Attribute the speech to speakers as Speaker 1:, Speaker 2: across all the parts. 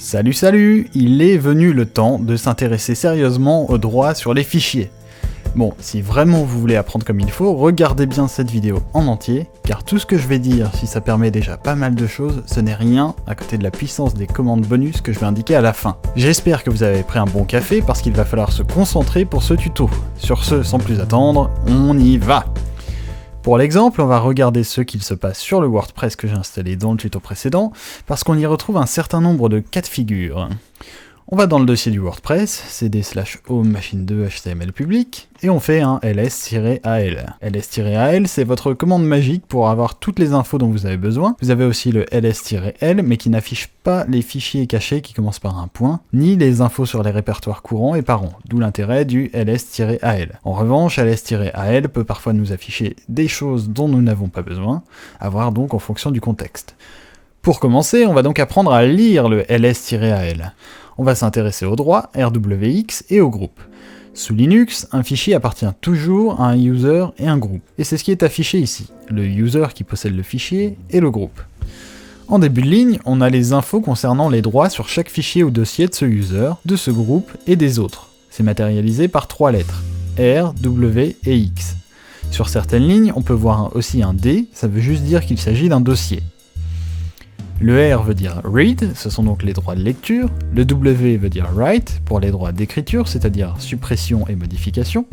Speaker 1: Salut salut, il est venu le temps de s'intéresser sérieusement aux droits sur les fichiers. Bon, si vraiment vous voulez apprendre comme il faut, regardez bien cette vidéo en entier, car tout ce que je vais dire, si ça permet déjà pas mal de choses, ce n'est rien à côté de la puissance des commandes bonus que je vais indiquer à la fin. J'espère que vous avez pris un bon café, parce qu'il va falloir se concentrer pour ce tuto. Sur ce, sans plus attendre, on y va! Pour l'exemple, on va regarder ce qu'il se passe sur le WordPress que j'ai installé dans le tuto précédent, parce qu'on y retrouve un certain nombre de cas de figure. On va dans le dossier du WordPress, cd/home machine2 html public, et on fait un ls-al. ls-al, c'est votre commande magique pour avoir toutes les infos dont vous avez besoin. Vous avez aussi le ls-l, mais qui n'affiche pas les fichiers cachés qui commencent par un point, ni les infos sur les répertoires courants et parents, d'où l'intérêt du ls-al. En revanche, ls-al peut parfois nous afficher des choses dont nous n'avons pas besoin, à voir donc en fonction du contexte. Pour commencer, on va donc apprendre à lire le ls-al. On va s'intéresser aux droits, RWX et aux groupes. Sous Linux, un fichier appartient toujours à un user et un groupe. Et c'est ce qui est affiché ici, le user qui possède le fichier et le groupe. En début de ligne, on a les infos concernant les droits sur chaque fichier ou dossier de ce user, de ce groupe et des autres. C'est matérialisé par 3 lettres, R, W et X. Sur certaines lignes, on peut voir aussi un D, ça veut juste dire qu'il s'agit d'un dossier. Le R veut dire read, ce sont donc les droits de lecture, le W veut dire write, pour les droits d'écriture, c'est-à-dire suppression et modification,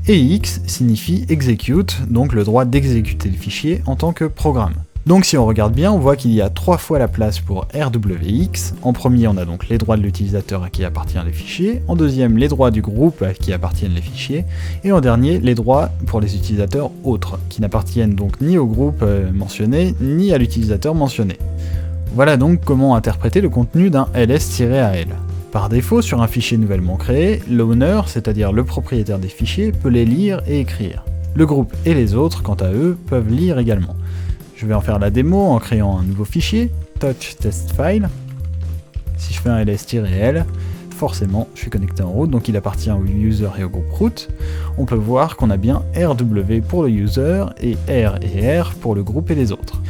Speaker 1: et X signifie execute, donc le droit d'exécuter le fichier en tant que programme. Donc si on regarde bien, on voit qu'il y a 3 fois la place pour RWX. En premier, on a donc les droits de l'utilisateur à qui appartiennent les fichiers, en deuxième, les droits du groupe à qui appartiennent les fichiers, et en dernier, les droits pour les utilisateurs autres, qui n'appartiennent donc ni au groupe mentionné, ni à l'utilisateur mentionné. Voilà donc comment interpréter le contenu d'un ls-al. Par défaut, sur un fichier nouvellement créé, l'owner, c'est-à-dire le propriétaire des fichiers, peut les lire et écrire. Le groupe et les autres, quant à eux, peuvent lire également. Je vais en faire la démo en créant un nouveau fichier, touch-test-file. Si je fais un ls-al, forcément, je suis connecté en root, donc il appartient au user et au groupe root. On peut voir qu'on a bien rw pour le user et r et r pour le groupe et les autres.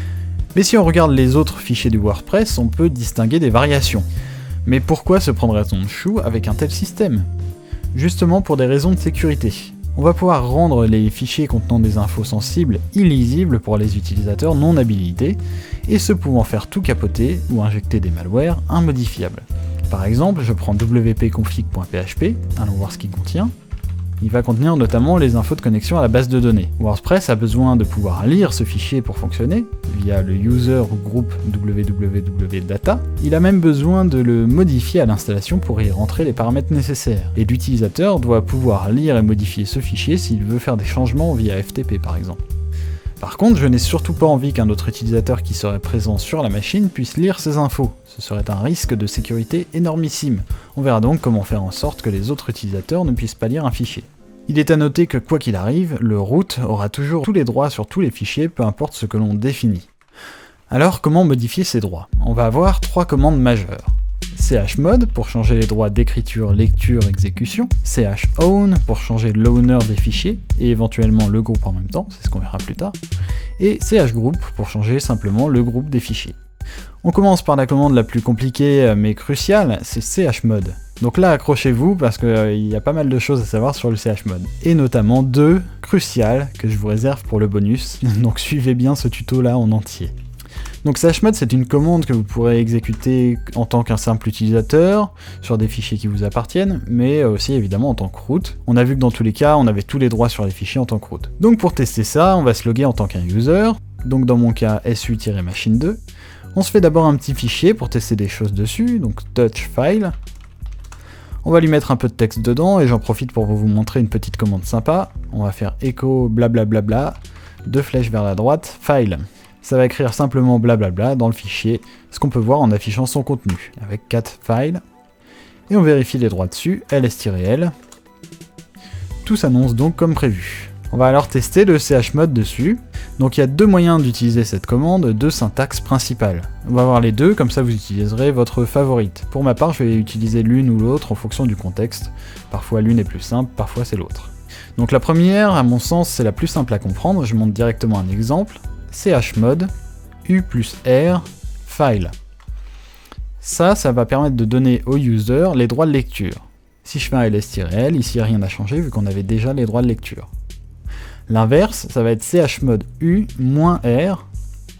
Speaker 1: Mais si on regarde les autres fichiers du WordPress, on peut distinguer des variations. Mais pourquoi se prendrait-on de chou avec un tel système? Justement pour des raisons de sécurité. On va pouvoir rendre les fichiers contenant des infos sensibles illisibles pour les utilisateurs non habilités, et ceux pouvant faire tout capoter ou injecter des malwares immodifiables. Par exemple, je prends wp-config.php, allons voir ce qu'il contient. Il va contenir notamment les infos de connexion à la base de données. WordPress a besoin de pouvoir lire ce fichier pour fonctionner, via le user ou groupe www.data. Il a même besoin de le modifier à l'installation pour y rentrer les paramètres nécessaires. Et l'utilisateur doit pouvoir lire et modifier ce fichier s'il veut faire des changements via FTP par exemple. Par contre, je n'ai surtout pas envie qu'un autre utilisateur qui serait présent sur la machine puisse lire ces infos. Ce serait un risque de sécurité énormissime. On verra donc comment faire en sorte que les autres utilisateurs ne puissent pas lire un fichier. Il est à noter que quoi qu'il arrive, le root aura toujours tous les droits sur tous les fichiers, peu importe ce que l'on définit. Alors, comment modifier ces droits? On va avoir 3 commandes majeures. chmod pour changer les droits d'écriture, lecture, exécution, chown pour changer l'owner des fichiers et éventuellement le groupe en même temps, c'est ce qu'on verra plus tard, et chgroup pour changer simplement le groupe des fichiers. On commence par la commande la plus compliquée mais cruciale, c'est chmod. Donc là accrochez-vous parce qu'il y a pas mal de choses à savoir sur le chmod. Et notamment 2 cruciales que je vous réserve pour le bonus, donc suivez bien ce tuto là en entier. Donc chmod c'est une commande que vous pourrez exécuter en tant qu'un simple utilisateur, sur des fichiers qui vous appartiennent, mais aussi évidemment en tant que root. On a vu que dans tous les cas, on avait tous les droits sur les fichiers en tant que root. Donc pour tester ça, on va se loguer en tant qu'un user, donc dans mon cas su-machine2. On se fait d'abord un petit fichier pour tester des choses dessus, donc touch-file. On va lui mettre un peu de texte dedans, et j'en profite pour vous montrer une petite commande sympa. On va faire echo blablabla, 2 flèches vers la droite, file. Ça va écrire simplement blablabla dans le fichier, ce qu'on peut voir en affichant son contenu, avec 4 files. Et on vérifie les droits dessus, ls-l. Tout s'annonce donc comme prévu. On va alors tester le chmod dessus. Donc il y a 2 moyens d'utiliser cette commande, 2 syntaxes principales. On va voir les deux, comme ça vous utiliserez votre favorite. Pour ma part, je vais utiliser l'une ou l'autre en fonction du contexte. Parfois l'une est plus simple, parfois c'est l'autre. Donc la première, à mon sens, c'est la plus simple à comprendre. Je montre directement un exemple. chmod u+r file. Ça va permettre de donner au user les droits de lecture. Si je fais un ls-l, ici rien n'a changé vu qu'on avait déjà les droits de lecture. L'inverse, ça va être chmod u-r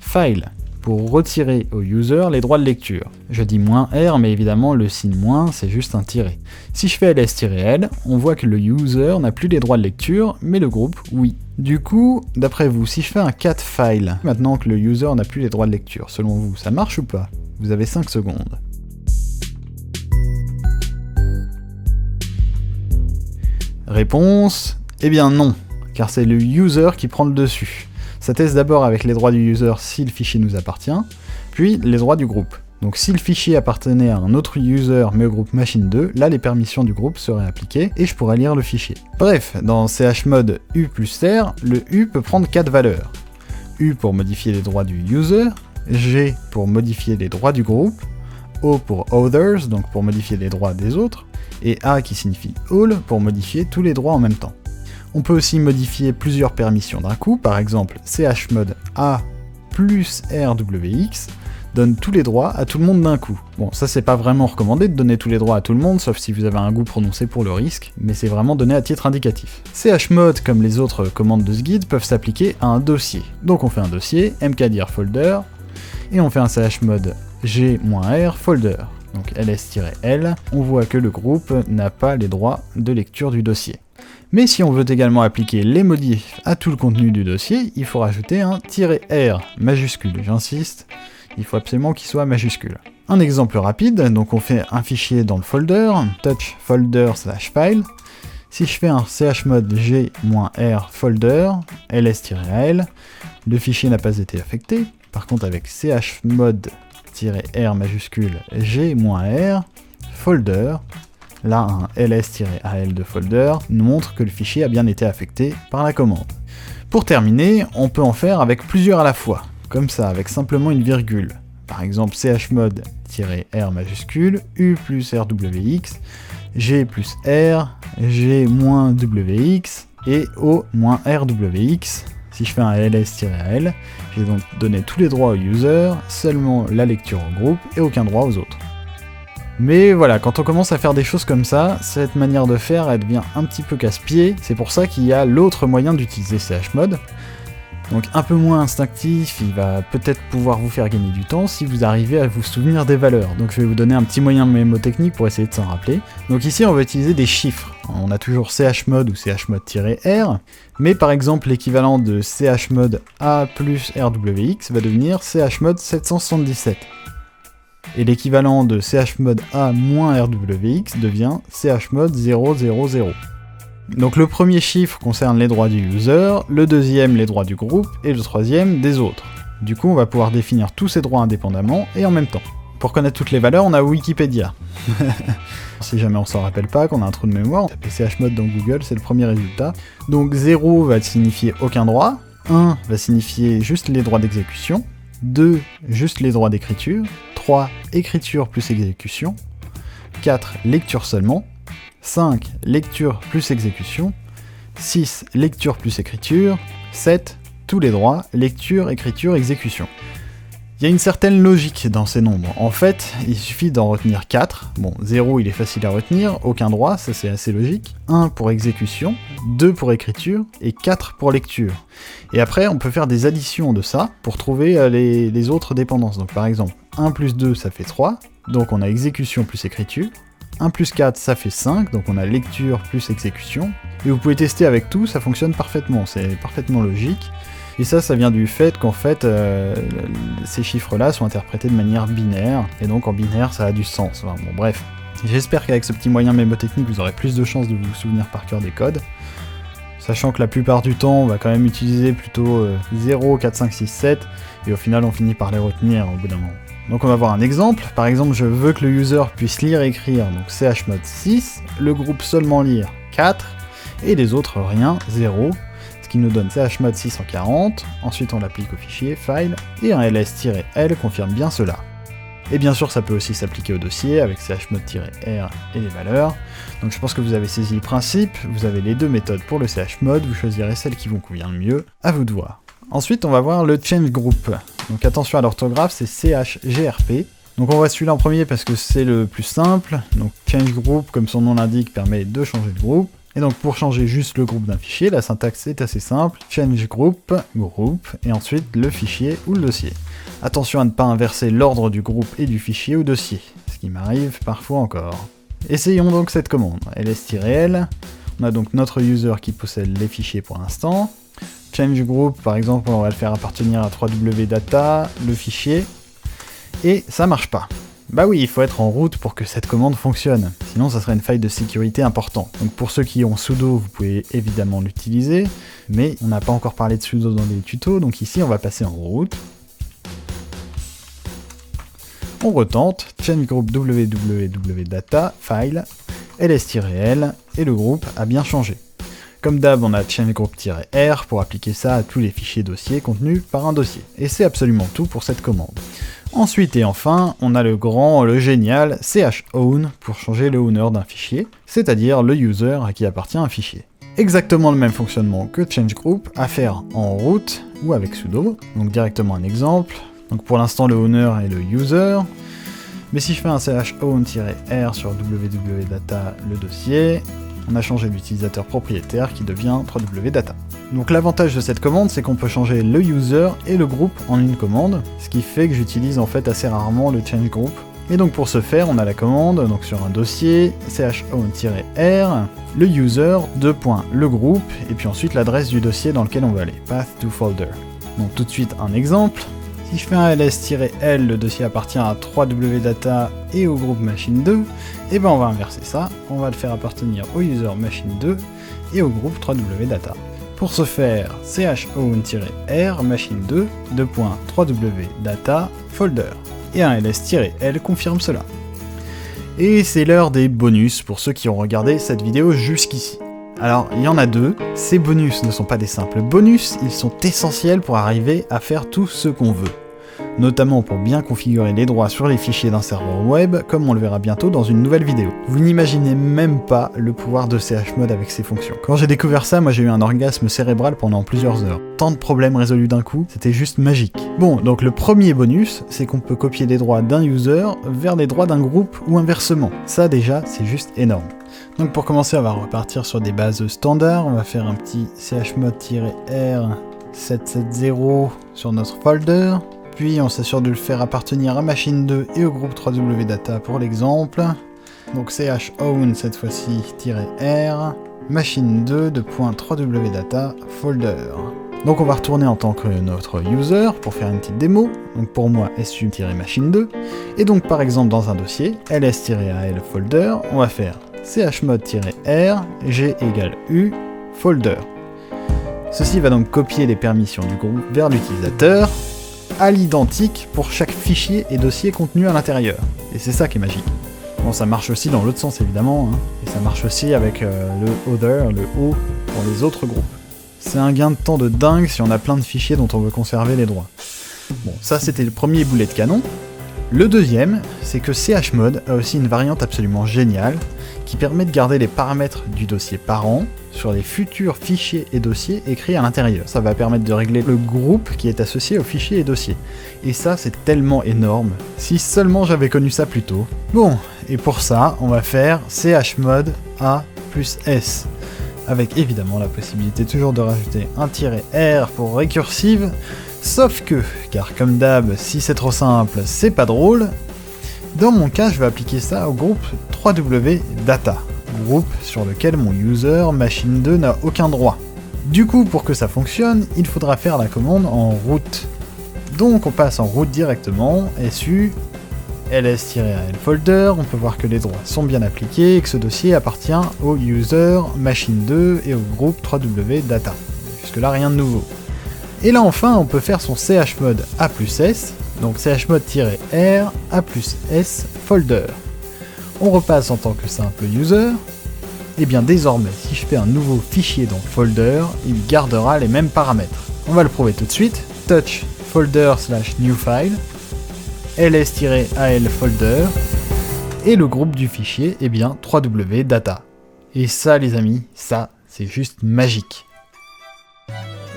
Speaker 1: file pour retirer au user les droits de lecture. Je dis "-r", mais évidemment le signe moins, c'est juste un tiret. Si je fais ls-l, on voit que le user n'a plus les droits de lecture, mais le groupe, oui. Du coup, d'après vous, si je fais un cat file, maintenant que le user n'a plus les droits de lecture, selon vous, ça marche ou pas? Vous avez 5 secondes. Réponse, eh bien non, car c'est le user qui prend le dessus. Ça teste d'abord avec les droits du user si le fichier nous appartient, puis les droits du groupe. Donc si le fichier appartenait à un autre user mais au groupe machine 2, là les permissions du groupe seraient appliquées et je pourrais lire le fichier. Bref, dans chmod u plus r, le u peut prendre 4 valeurs. U pour modifier les droits du user, G pour modifier les droits du groupe, O pour others, donc pour modifier les droits des autres, et A qui signifie all pour modifier tous les droits en même temps. On peut aussi modifier plusieurs permissions d'un coup, par exemple chmod a plus rwx donne tous les droits à tout le monde d'un coup. Bon, ça c'est pas vraiment recommandé de donner tous les droits à tout le monde, sauf si vous avez un goût prononcé pour le risque, mais c'est vraiment donné à titre indicatif. Chmod, comme les autres commandes de ce guide, peuvent s'appliquer à un dossier. Donc on fait un dossier, mkdir folder, et on fait un chmod g-r folder. Donc ls-l, on voit que le groupe n'a pas les droits de lecture du dossier. Mais si on veut également appliquer les modifs à tout le contenu du dossier, il faut rajouter un "-r" majuscule, j'insiste, il faut absolument qu'il soit majuscule. Un exemple rapide, donc on fait un fichier dans le folder, touch folder/file. Si je fais un chmod g-r folder, ls-l, le fichier n'a pas été affecté. Par contre avec chmod-r majuscule g-r folder, là un ls-al de folder nous montre que le fichier a bien été affecté par la commande. Pour terminer, on peut en faire avec plusieurs à la fois, comme ça, avec simplement une virgule. Par exemple chmod-r majuscule, u plus rwx, g plus r, g-wx et o-rwx. Si je fais un ls-al, j'ai donc donné tous les droits au user, seulement la lecture au groupe et aucun droit aux autres. Mais voilà, quand on commence à faire des choses comme ça, cette manière de faire, elle devient un petit peu casse-pied, c'est pour ça qu'il y a l'autre moyen d'utiliser chmod. Donc un peu moins instinctif, il va peut-être pouvoir vous faire gagner du temps si vous arrivez à vous souvenir des valeurs. Donc je vais vous donner un petit moyen mémotechnique pour essayer de s'en rappeler. Donc ici on va utiliser des chiffres. On a toujours chmod ou chmod-r, mais par exemple l'équivalent de chmod a plus rwx va devenir chmod 777. Et l'équivalent de chmod a moins rwx devient chmod 000. Donc le premier chiffre concerne les droits du user, le deuxième les droits du groupe, et le troisième des autres. Du coup on va pouvoir définir tous ces droits indépendamment et en même temps. Pour connaître toutes les valeurs, on a Wikipédia. Si jamais on s'en rappelle pas, qu'on a un trou de mémoire, on tape chmod dans Google, c'est le premier résultat. Donc 0 va signifier aucun droit, 1 va signifier juste les droits d'exécution, 2 juste les droits d'écriture, 3 écriture plus exécution, 4 lecture seulement, 5 lecture plus exécution, 6 lecture plus écriture, 7 tous les droits, lecture, écriture, exécution. Il y a une certaine logique dans ces nombres. En fait, il suffit d'en retenir 4. Bon, 0 il est facile à retenir, aucun droit, ça c'est assez logique. 1 pour exécution, 2 pour écriture, et 4 pour lecture. Et après, on peut faire des additions de ça pour trouver les autres dépendances. Donc par exemple, 1 plus 2 ça fait 3, donc on a exécution plus écriture. 1 plus 4 ça fait 5, donc on a lecture plus exécution. Et vous pouvez tester avec tout, ça fonctionne parfaitement, c'est parfaitement logique. Et ça vient du fait qu'en fait, ces chiffres-là sont interprétés de manière binaire, et donc en binaire, ça a du sens. Enfin, bon, bref. J'espère qu'avec ce petit moyen mémotechnique, vous aurez plus de chances de vous souvenir par cœur des codes. Sachant que la plupart du temps, on va quand même utiliser plutôt 0, 4, 5, 6, 7, et au final, on finit par les retenir au bout d'un moment. Donc on va voir un exemple. Par exemple, je veux que le user puisse lire et écrire, donc chmod 6, le groupe seulement lire 4, et les autres rien, 0. Ce qui nous donne chmod 640, ensuite on l'applique au fichier, file, et un ls-l confirme bien cela. Et bien sûr ça peut aussi s'appliquer au dossier avec chmod-r et les valeurs. Donc je pense que vous avez saisi le principe, vous avez les deux méthodes pour le chmod, vous choisirez celle qui vous convient le mieux, à vous de voir. Ensuite on va voir le change group. Donc attention à l'orthographe, c'est chgrp, Donc on voit celui-là en premier parce que c'est le plus simple. Donc change group, comme son nom l'indique, permet de changer de groupe. Et donc pour changer juste le groupe d'un fichier, la syntaxe est assez simple. Change group, groupe, et ensuite le fichier ou le dossier. Attention à ne pas inverser l'ordre du groupe et du fichier ou dossier, ce qui m'arrive parfois encore. Essayons donc cette commande. ls-l, on a donc notre user qui possède les fichiers pour l'instant. Change group, par exemple, on va le faire appartenir à www.data, le fichier, et ça marche pas. Bah oui, il faut être en route pour que cette commande fonctionne, sinon ça serait une faille de sécurité importante. Donc pour ceux qui ont sudo, vous pouvez évidemment l'utiliser, mais on n'a pas encore parlé de sudo dans les tutos, donc ici on va passer en route. On retente, change group www.data, file, ls-l, et le groupe a bien changé. Comme d'hab, on a change group-r pour appliquer ça à tous les fichiers dossiers contenus par un dossier. Et c'est absolument tout pour cette commande. Ensuite et enfin, on a le génial chown pour changer le owner d'un fichier, c'est-à-dire le user à qui appartient un fichier. Exactement le même fonctionnement que change group à faire en route ou avec sudo, donc directement un exemple. Donc pour l'instant le owner est le user, mais si je fais un chown-r sur www.data le dossier, on a changé l'utilisateur propriétaire qui devient www.data. Donc l'avantage de cette commande, c'est qu'on peut changer le user et le groupe en une commande, ce qui fait que j'utilise en fait assez rarement le change group. Et donc pour ce faire, on a la commande, donc sur un dossier, chown-r, le user, le groupe, et puis ensuite l'adresse du dossier dans lequel on va aller, path to folder. Donc tout de suite un exemple. Si je fais un ls-l, le dossier appartient à www.data et au groupe machine2, et ben on va inverser ça, on va le faire appartenir au user machine2 et au groupe www.data. Pour ce faire, chown-r machine2 .www.data folder. Et un ls-l confirme cela. Et c'est l'heure des bonus pour ceux qui ont regardé cette vidéo jusqu'ici. Alors, il y en a deux. Ces bonus ne sont pas des simples bonus, ils sont essentiels pour arriver à faire tout ce qu'on veut. Notamment pour bien configurer les droits sur les fichiers d'un serveur web, comme on le verra bientôt dans une nouvelle vidéo. Vous n'imaginez même pas le pouvoir de chmod avec ses fonctions. Quand j'ai découvert ça, moi j'ai eu un orgasme cérébral pendant plusieurs heures. Tant de problèmes résolus d'un coup, c'était juste magique. Bon, donc le premier bonus, c'est qu'on peut copier les droits d'un user vers les droits d'un groupe ou inversement. Ça déjà, c'est juste énorme. Donc pour commencer, on va repartir sur des bases standards. On va faire un petit chmod-r 770 sur notre folder. Puis on s'assure de le faire appartenir à machine2 et au groupe www.data pour l'exemple. Donc chown cette fois-ci -r, machine2 de .www.data folder. Donc on va retourner en tant que notre user pour faire une petite démo. Donc pour moi su-machine2. Et donc par exemple dans un dossier ls-al folder, on va faire chmod-r g égale u folder. Ceci va donc copier les permissions du groupe vers l'utilisateur, à l'identique pour chaque fichier et dossier contenu à l'intérieur. Et c'est ça qui est magique. Bon, ça marche aussi dans l'autre sens évidemment, hein. Et ça marche aussi avec le other, le O, pour les autres groupes. C'est un gain de temps de dingue si on a plein de fichiers dont on veut conserver les droits. Bon, ça c'était le premier boulet de canon. Le deuxième, c'est que chmod a aussi une variante absolument géniale qui permet de garder les paramètres du dossier parent sur les futurs fichiers et dossiers écrits à l'intérieur. Ça va permettre de régler le groupe qui est associé aux fichiers et dossiers. Et ça, c'est tellement énorme. Si seulement j'avais connu ça plus tôt. Bon, et pour ça, on va faire chmod a plus s. Avec évidemment la possibilité toujours de rajouter un -r pour récursive. Sauf que, car comme d'hab, si c'est trop simple, c'est pas drôle. Dans mon cas, je vais appliquer ça au groupe www.data, groupe sur lequel mon user machine2 n'a aucun droit. Du coup, pour que ça fonctionne, il faudra faire la commande en route. Donc on passe en route directement, su ls-al folder, on peut voir que les droits sont bien appliqués et que ce dossier appartient au user machine2 et au groupe www.data. Jusque là, rien de nouveau. Et là enfin, on peut faire son chmod a plus s, donc chmod-r a plus s folder. On repasse en tant que simple user. Et bien désormais, si je fais un nouveau fichier dans folder, il gardera les mêmes paramètres. On va le prouver tout de suite. Touch folder/new file, ls-al folder, et le groupe du fichier, eh bien www.data. Et ça les amis, ça c'est juste magique.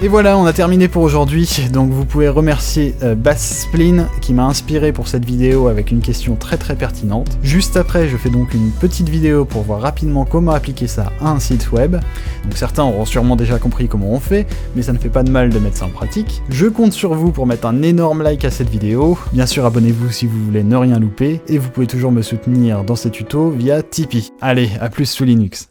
Speaker 1: Et voilà, on a terminé pour aujourd'hui, donc vous pouvez remercier Bassspleen qui m'a inspiré pour cette vidéo avec une question très pertinente. Juste après, je fais donc une petite vidéo pour voir rapidement comment appliquer ça à un site web. Donc certains auront sûrement déjà compris comment on fait, mais ça ne fait pas de mal de mettre ça en pratique. Je compte sur vous pour mettre un énorme like à cette vidéo. Bien sûr, abonnez-vous si vous voulez ne rien louper, et vous pouvez toujours me soutenir dans ces tutos via Tipeee. Allez, à plus sous Linux.